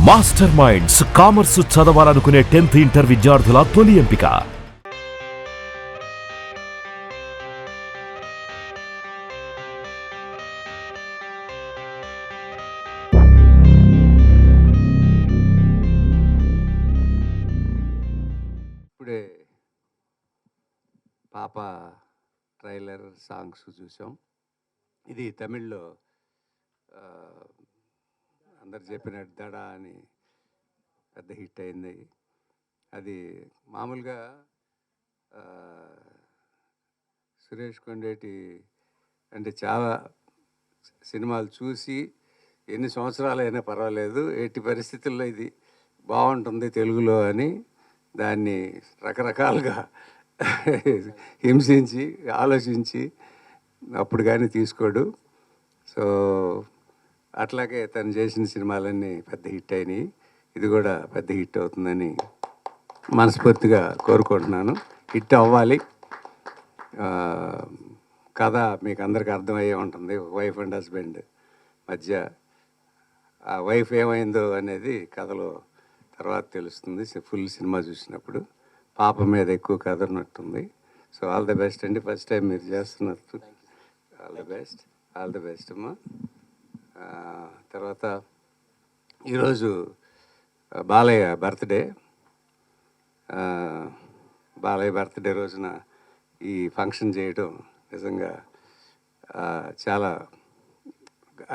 Master minds commerce చదవాలనుకునే 10th inter విద్యార్థుల తొలి ఎంపిక. ఇప్పుడే పాప ట్రైలర్ సాంగ్స్ చూసాం. ఇది తమిళ్లో అందరు చెప్పినట్టు దడ అని పెద్ద హిట్ అయింది. అది మామూలుగా సురేష్ కొండేటి అంటే చాలా సినిమాలు చూసి ఎన్ని సంవత్సరాలైనా పర్వాలేదు, ఎట్టి పరిస్థితుల్లో ఇది బాగుంటుంది తెలుగులో అని దాన్ని రకరకాలుగా హింసించి ఆలోచించి అప్పుడు కానీ తీసుకోడు. సో అట్లాగే తను చేసిన సినిమాలన్నీ పెద్ద హిట్ అయినాయి. ఇది కూడా పెద్ద హిట్ అవుతుందని మనస్ఫూర్తిగా కోరుకుంటున్నాను. హిట్ అవ్వాలి. కథ మీకు అందరికీ అర్థమయ్యే ఉంటుంది. వైఫ్ అండ్ హస్బెండ్ మధ్య ఆ వైఫ్ ఏమైందో అనేది కథలో తర్వాత తెలుస్తుంది, ఫుల్ సినిమా చూసినప్పుడు. పాప మీద ఎక్కువ కథ ఉన్నట్టుంది. సో ఆల్ ద బెస్ట్ అండి. ఫస్ట్ టైం మీరు చేస్తున్నారు. ఆల్ ద బెస్ట్ అమ్మా. తర్వాత ఈరోజు బాలయ్య బర్త్డే. బాలయ్య బర్త్డే రోజున ఈ ఫంక్షన్ చేయడం నిజంగా చాలా,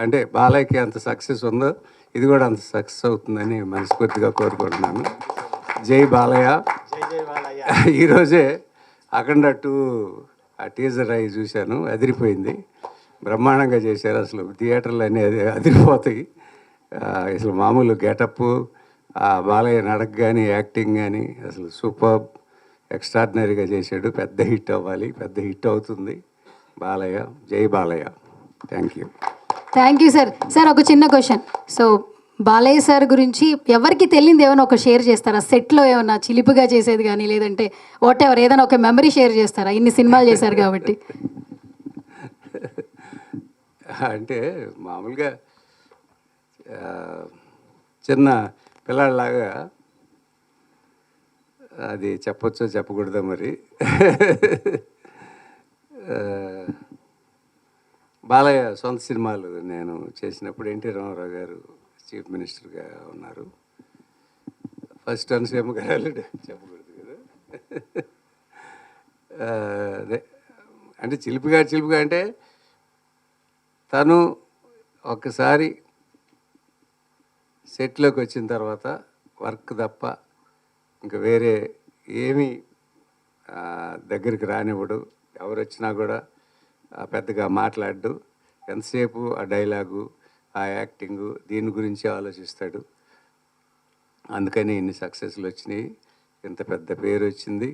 అంటే బాలయ్యకి అంత సక్సెస్ ఉందో ఇది కూడా అంత సక్సెస్ అవుతుందని మనస్ఫూర్తిగా కోరుకుంటున్నాను. జై బాలయ్య. ఈరోజే అఖండ 2 ఆ టీజర్ అయి చూశాను, అదిరిపోయింది. బ్రహ్మాండంగా చేశారు. అసలు థియేటర్లు అనేది అదిరిపోతాయి. అసలు మామూలు గెటప్, ఆ బాలయ్య నడక కానీ యాక్టింగ్ కానీ అసలు సూపర్ ఎక్స్ట్రాడినరీగా చేశాడు. పెద్ద హిట్ అవ్వాలి, పెద్ద హిట్ అవుతుంది బాలయ్య. జై Balayya. Thank you sir. Sir ఒక చిన్న క్వశ్చన్. సో బాలయ్య సార్ గురించి ఎవరికి తెలియదు ఏమైనా ఒక షేర్ చేస్తారా? సెట్లో ఏమైనా చిలిపిగా చేసేది కానీ, లేదంటే వాట్ ఎవర్ ఏదైనా ఒక మెమరీ షేర్ చేస్తారా? ఇన్ని సినిమాలు చేశారు కాబట్టి. అంటే మామూలుగా చిన్న పిల్లాడిలాగా, అది చెప్పొచ్చో చెప్పకూడదో మరి. బాలయ్య సొంత సినిమాలు నేను చేసినప్పుడు ఎన్టీ రామారావు గారు చీఫ్ మినిస్టర్గా ఉన్నారు. ఫస్ట్ అనసూయమ్మ గారు చెప్పకూడదు కదా. అదే అంటే చిలిపిగా అంటే తను ఒక్కసారి సెట్లోకి వచ్చిన తర్వాత వర్క్ తప్ప ఇంకా వేరే ఏమీ దగ్గరికి రానివ్వడు. ఎవరు వచ్చినా కూడా పెద్దగా మాట్లాడు. ఎంతసేపు ఆ డైలాగు, ఆ యాక్టింగు, దీని గురించి ఆలోచిస్తాడు. అందుకని ఇన్ని సక్సెస్లు వచ్చినాయి, ఇంత పెద్ద పేరు వచ్చింది.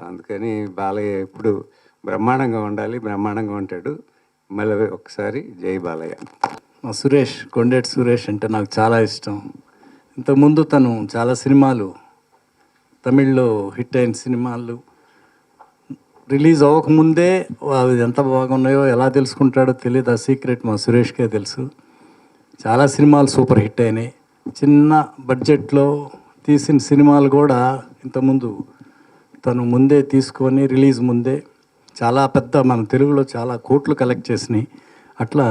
అందుకని బాలయ్య ఎప్పుడు బ్రహ్మాండంగా ఉండాలి, బ్రహ్మాండంగా ఉంటాడు. మళ్ళీ ఒకసారి జై బాలయ్య. సురేష్, కొండేటి సురేష్ అంటే నాకు చాలా ఇష్టం. ఇంతకుముందు తను చాలా సినిమాలు తమిళ్లో హిట్ అయిన సినిమాలు రిలీజ్ అవ్వకముందే అవి ఎంత బాగున్నాయో ఎలా తెలుసుకుంటాడో తెలియదు. ఆ సీక్రెట్ మా సురేష్కే తెలుసు. చాలా సినిమాలు సూపర్ హిట్ అయినాయి. చిన్న బడ్జెట్లో తీసిన సినిమాలు కూడా ఇంతకుముందు తను ముందే తీసుకొని రిలీజ్ ముందే చాలా పెద్ద, మన తెలుగులో చాలా కోట్లు కలెక్ట్ చేసినాయి. అట్లా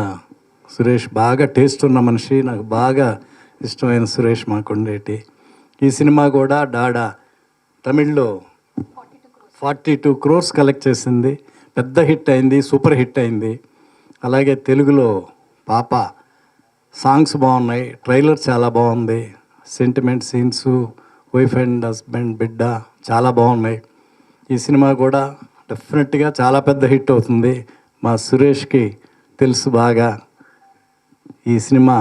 సురేష్ బాగా టేస్ట్ ఉన్న మనిషి. నాకు బాగా ఇష్టమైన సురేష్ మా కొండేటి. ఈ సినిమా కూడా డాడా తమిళ్లో 42 crores కలెక్ట్ చేసింది. పెద్ద హిట్ అయింది, సూపర్ హిట్ అయింది. అలాగే తెలుగులో పాప సాంగ్స్ బాగున్నాయి, ట్రైలర్ చాలా బాగుంది. Sentiment scenes, wife and husband, బిడ్డ చాలా బాగున్నాయి. ఈ సినిమా కూడా డెఫినెట్గా చాలా పెద్ద హిట్ అవుతుంది. మా సురేష్కి తెలుసు బాగా. ఈ సినిమా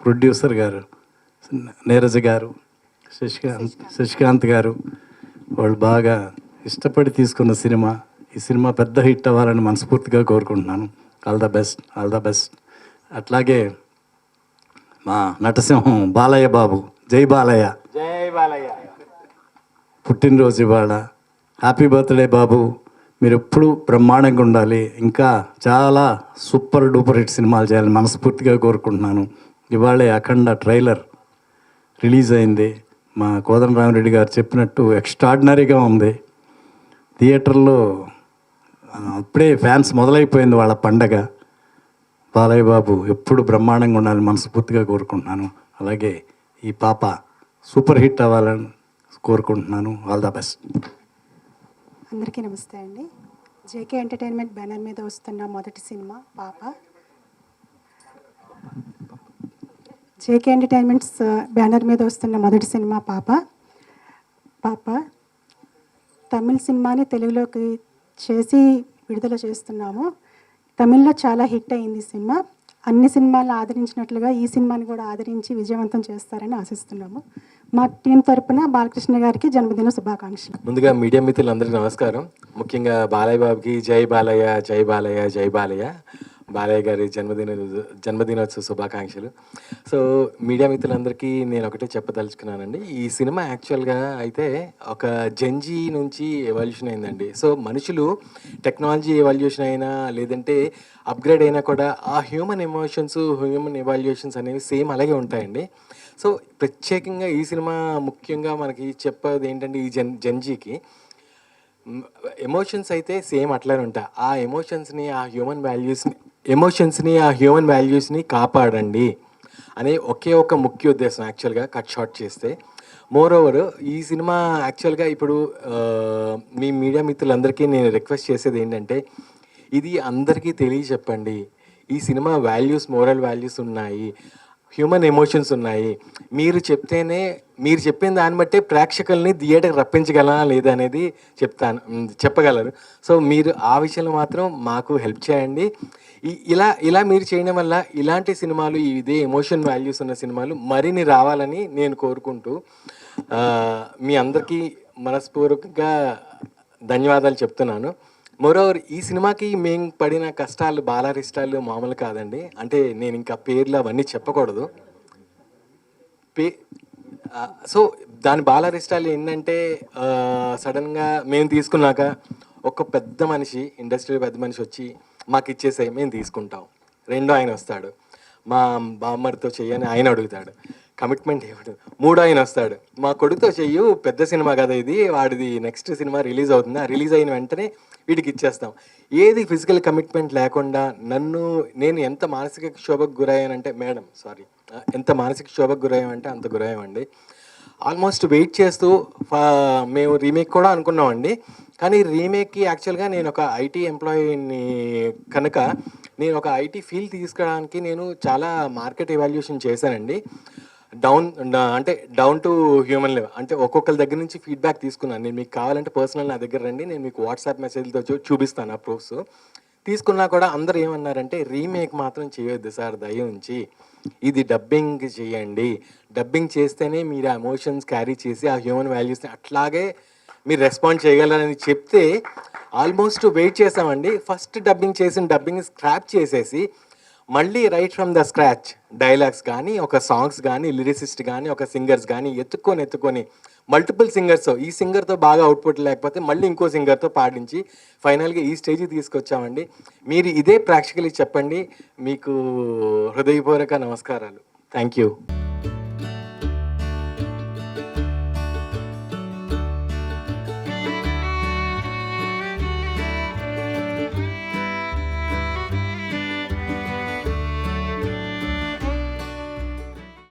ప్రొడ్యూసర్ గారు నీరజ్ గారు, శశికాంత్ గారు, వాళ్ళు బాగా ఇష్టపడి తీసుకున్న సినిమా. ఈ సినిమా పెద్ద హిట్ అవ్వాలని మనస్ఫూర్తిగా కోరుకుంటున్నాను. All the best. అట్లాగే మా నటసింహం బాలయ్య బాబు, జై బాలయ్య. పుట్టినరోజు ఇవాళ. హ్యాపీ బర్త్డే బాబు. మీరు ఎప్పుడు బ్రహ్మాండంగా ఉండాలి, ఇంకా చాలా సూపర్ డూపర్ హిట్ సినిమాలు చేయాలని మనస్ఫూర్తిగా కోరుకుంటున్నాను. ఇవాళే అఖండ ట్రైలర్ రిలీజ్ అయింది. మా కోదండరామిరెడ్డి గారు చెప్పినట్టు ఎక్స్ట్రాడినరీగా ఉంది. థియేటర్లో అప్పుడే ఫ్యాన్స్ మొదలైపోయింది వాళ్ళ పండగ. బాలయ్య బాబు ఎప్పుడు బ్రహ్మాండంగా ఉండాలని మనస్ఫూర్తిగా కోరుకుంటున్నాను. అలాగే ఈ పాప సూపర్ హిట్ అవ్వాలని కోరుకుంటున్నాను. All the best. అందరికీ నమస్తే అండి. జేకే ఎంటర్టైన్మెంట్ బ్యానర్ మీద వస్తున్న మొదటి సినిమా పాప. జేకే ఎంటర్టైన్మెంట్స్ బ్యానర్ మీద వస్తున్న మొదటి సినిమా పాప తమిళ సినిమాని తెలుగులోకి చేసి విడుదల చేస్తున్నాము. తమిళ్లో చాలా హిట్ అయింది సినిమా. అన్ని సినిమాలను ఆదరించినట్లుగా ఈ సినిమాని కూడా ఆదరించి విజయవంతం చేస్తారని ఆశిస్తున్నాము. మా టీం తరపున బాలకృష్ణ గారికి జన్మదిన శుభాకాంక్షలు. ముందుగా మీడియా మిత్రులందరికీ నమస్కారం. ముఖ్యంగా బాలయ్య బాబుకి జై బాలయ్య, జై బాలయ్య, జై బాలయ్య. బాలయ్య గారి జన్మదినోత్సవ శుభాకాంక్షలు. సో మీడియా మిత్రులందరికీ నేను ఒకటే చెప్పదలుచుకున్నానండి. ఈ సినిమా యాక్చువల్గా అయితే ఒక జెన్జీ నుంచి ఎవల్యూషన్ అయిందండి. సో మనుషులు టెక్నాలజీ ఎవల్యూషన్ అయినా లేదంటే అప్గ్రేడ్ అయినా కూడా ఆ హ్యూమన్ ఎమోషన్స్, హ్యూమన్ ఎవాల్యుయేషన్స్ అనేవి సేమ్ అలాగే ఉంటాయండి. సో ప్రత్యేకంగా ఈ సినిమా ముఖ్యంగా మనకి చెప్పేది ఏంటంటే ఈ జెన్జీకి ఎమోషన్స్ అయితే సేమ్ అట్లానే ఉంటాయి. ఆ ఎమోషన్స్ని ఆ హ్యూమన్ వాల్యూస్ని కాపాడండి అనే ఒకే ఒక ముఖ్య ఉద్దేశం యాక్చువల్గా కట్ షార్ట్ చేస్తే. మోర్ ఓవర్ ఈ సినిమా యాక్చువల్గా ఇప్పుడు మీ మీడియా మిత్రులందరికీ నేను రిక్వెస్ట్ చేసేది ఏంటంటే ఇది అందరికీ తెలియచెప్పండి. ఈ సినిమా వాల్యూస్, మోరల్ వాల్యూస్ ఉన్నాయి, హ్యూమన్ ఎమోషన్స్ ఉన్నాయి. మీరు చెప్పిన దాన్ని బట్టే ప్రేక్షకుల్ని థియేటర్కి రప్పించగలనా లేదా అనేది చెప్పగలరు. సో మీరు ఆ విషయంలో మాత్రం మాకు హెల్ప్ చేయండి. ఇలా మీరు చేయడం వల్ల ఇలాంటి సినిమాలు, ఇదే ఎమోషన్ వాల్యూస్ ఉన్న సినిమాలు మరిన్ని రావాలని నేను కోరుకుంటూ మీ అందరికీ మనస్పూర్వకంగా ధన్యవాదాలు చెప్తున్నాను. మోరోవర్ ఈ సినిమాకి మేము పడిన కష్టాలు, బాలారిష్టాలు మామూలు కాదండి. అంటే నేను ఇంకా పేర్లు అవన్నీ చెప్పకూడదు. సో దాని బాలారిష్టాలు ఏంటంటే సడన్గా మేము తీసుకున్నాక ఒక పెద్ద మనిషి, ఇండస్ట్రీలో పెద్ద మనిషి వచ్చి మాకు ఇచ్చేసాయి, మేము తీసుకుంటాం. రెండో ఆయన వస్తాడు, మా బామ్మడితో చెయ్యని ఆయన అడుగుతాడు, కమిట్మెంట్ ఇవ్వడు. మూడో ఆయన వస్తాడు, మా కొడుకుతో చెయ్యు, పెద్ద సినిమా కదా ఇది, వాడిది నెక్స్ట్ సినిమా రిలీజ్ అవుతుంది, ఆ రిలీజ్ అయిన వెంటనే వీడికి ఇచ్చేస్తాం. ఏది ఫిజికల్ కమిట్మెంట్ లేకుండా నేను ఎంత మానసిక క్షోభకు గురయ్యానంటే ఎంత మానసిక క్షోభకు గురయ్యామంటే అంత గురయ్యామండి. ఆల్మోస్ట్ వెయిట్ చేస్తూ మేము రీమేక్ కూడా అనుకున్నామండి. కానీ రీమేక్కి యాక్చువల్గా నేను ఒక ఐటీ ఎంప్లాయీని కనుక నేను ఒక ఐటీ ఫీల్డ్ తీసుకురావడానికి నేను చాలా మార్కెట్ ఎవాల్యుయేషన్ చేశానండి. డౌన్ టు హ్యూమన్ లెవెల్, అంటే ఒక్కొక్కరి దగ్గర నుంచి ఫీడ్బ్యాక్ తీసుకున్నాను. నేను మీకు కావాలంటే పర్సనల్ నా దగ్గర రండి, నేను మీకు వాట్సాప్ మెసేజ్లతో చూపిస్తాను ఆ ప్రూఫ్స్. తీసుకున్నా కూడా అందరూ ఏమన్నారంటే రీమేక్ మాత్రం చేయొద్దు సార్, దయ ఉంచి ఇది డబ్బింగ్ చేయండి. డబ్బింగ్ చేస్తేనే మీరు ఆ ఎమోషన్స్ క్యారీ చేసి ఆ హ్యూమన్ వాల్యూస్ని అట్లాగే మీరు రెస్పాండ్ చేయగలరని చెప్తే ఆల్మోస్ట్ వెయిట్ చేసామండి. ఫస్ట్ డబ్బింగ్ స్క్రాప్ చేసేసి మళ్ళీ right from the scratch dialogues కానీ, ఒక సాంగ్స్ కానీ, లిరిసిస్ట్ కానీ, ఒక సింగర్స్ కానీ ఎత్తుకొని మల్టిపుల్ సింగర్స్, ఈ సింగర్తో బాగా అవుట్పుట్ లేకపోతే మళ్ళీ ఇంకో సింగర్తో పాడించి ఫైనల్గా ఈ స్టేజ్కి తీసుకొచ్చామండి. మీరు ఇదే ప్రేక్షకులకి చెప్పండి. మీకు హృదయపూర్వక నమస్కారాలు. Thank you.